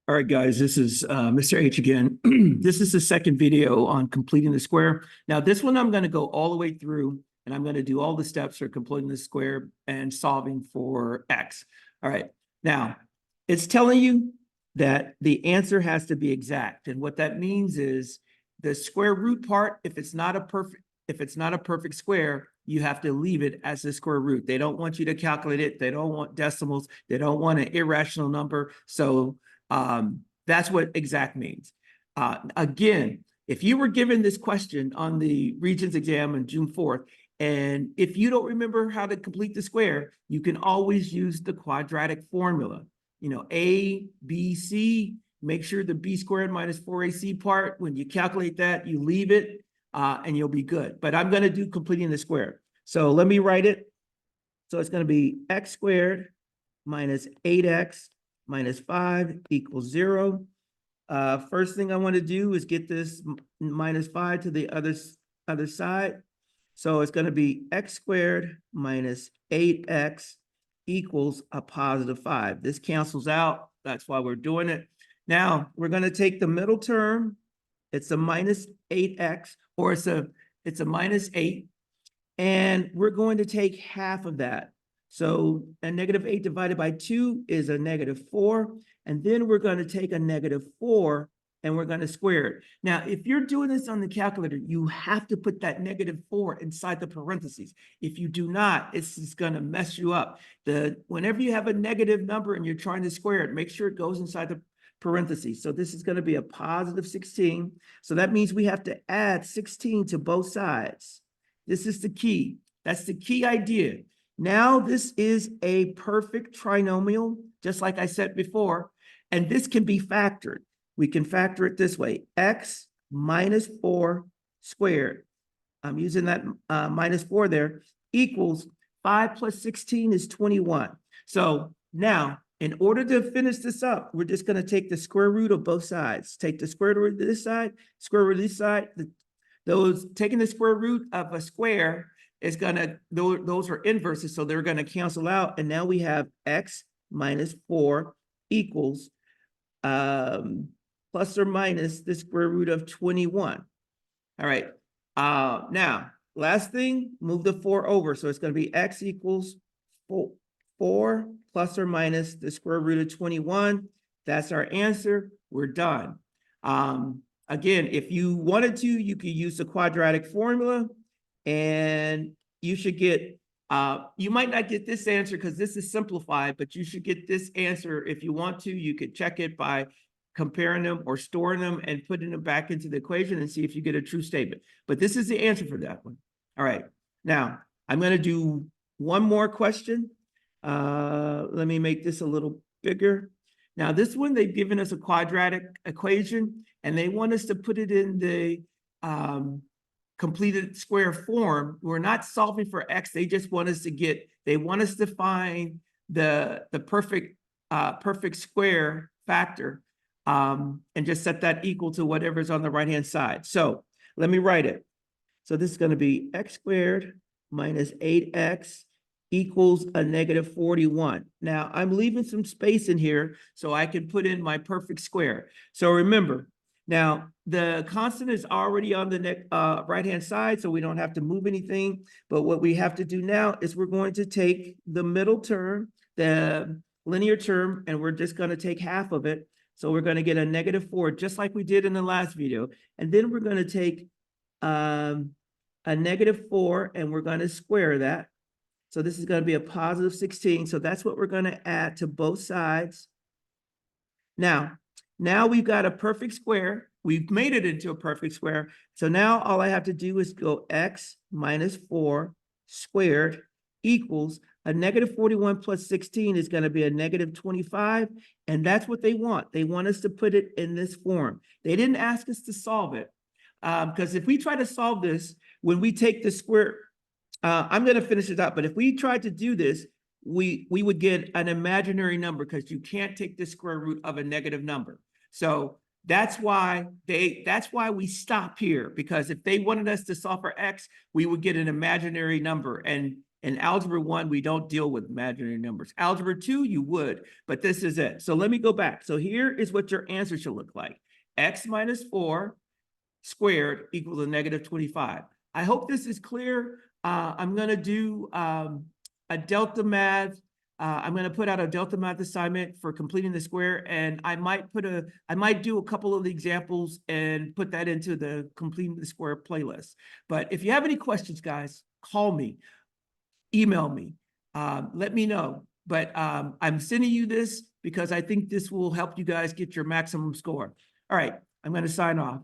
All right, guys, this is Mr. H again. This is the second video on completing the square. Now, this one I'm going to go all the way through, and I'm going to do all the steps for completing the square and solving for x. All right. Now, it's telling you that the answer has to be exact. And what that means is the square root part, if it's not a perfect square, you have to leave it as the square root. They don't want you to calculate it. They don't want decimals. They don't want an irrational number. So that's what exact means. Again, if you were given this question on the Regents exam on June 4th, and if you don't remember how to complete the square, you can always use the quadratic formula. You know, A, B, C, make sure the B squared minus 4AC part, when you calculate that, you leave it and you'll be good. But I'm going to do completing the square. So let me write it. So it's going to be x squared minus 8x minus 5 equals 0. First thing I want to do is get this minus 5 to the other side. So it's going to be x squared minus 8x equals a positive 5. This cancels out. That's why we're doing it. Now, we're going to take the middle term. It's a minus 8x, or it's a minus 8. And we're going to take half of that. So a negative 8 divided by 2 is a negative 4. And then we're going to take a negative 4 and we're going to square it. Now, if you're doing this on the calculator, you have to put that negative 4 inside the parentheses. If you do not, it's just going to mess you up. Whenever you have a negative number and you're trying to square it, make sure it goes inside the parentheses. So this is going to be a positive 16. So that means we have to add 16 to both sides. This is the key. That's the key idea. Now this is a perfect trinomial, just like I said before, and this can be factored. We can factor it this way: x minus 4 squared. I'm using that minus 4 there, equals 5 plus 16 is 21. So now, in order to finish this up, we're just going to take the square root of both sides. Take the square root of this side, square root of this side. Taking the square root of a square is gonna, those are inverses, so they're gonna cancel out, and now we have x minus 4 equals plus or minus the square root of 21. All right, now, last thing, move the 4 over, so it's gonna be x equals 4 plus or minus the square root of 21. That's our answer. We're done. Again, if you wanted to, you could use the quadratic formula, and you should get, you might not get this answer because this is simplified, but you should get this answer if you want to. You could check it by comparing them or storing them and putting them back into the equation and see if you get a true statement. But this is the answer for that one. All right. Now, I'm going to do one more question. Let me make this a little bigger. Now, this one, they've given us a quadratic equation, and they want us to put it in the completed square form. We're not solving for x. They just want us to find the perfect square factor, and just set that equal to whatever's on the right-hand side. So let me write it. So this is going to be x squared minus 8x equals a negative 41. Now, I'm leaving some space in here so I can put in my perfect square. So remember, now the constant is already on the right-hand side, so we don't have to move anything. But what we have to do now is we're going to take the middle term, the linear term, and we're just going to take half of it. So we're going to get a negative 4, just like we did in the last video. And then we're going to take a negative 4, and we're going to square that. So this is going to be a positive 16. So that's what we're going to add to both sides. Now we've got a perfect square. We've made it into a perfect square. So now all I have to do is go x minus 4 squared equals a negative 41 plus 16 is going to be a negative 25. And that's what they want. They want us to put it in this form. They didn't ask us to solve it. Because if we try to solve this, when we take the square, I'm going to finish it up, but if we tried to do this, we would get an imaginary number because you can't take the square root of a negative number. So that's why we stop here, because if they wanted us to solve for x, we would get an imaginary number, and In Algebra 1, we don't deal with imaginary numbers. Algebra 2, you would, but this is it. So let me go back. So here is what your answer should look like. X minus 4 squared equals a negative 25. I hope this is clear. I'm going to do a delta math. I'm going to put out a delta math assignment for completing the square, and I might do a couple of the examples and put that into the completing the square playlist. But if you have any questions, guys, call me, email me, let me know. But I'm sending you this because I think this will help you guys get your maximum score. All right, I'm going to sign off.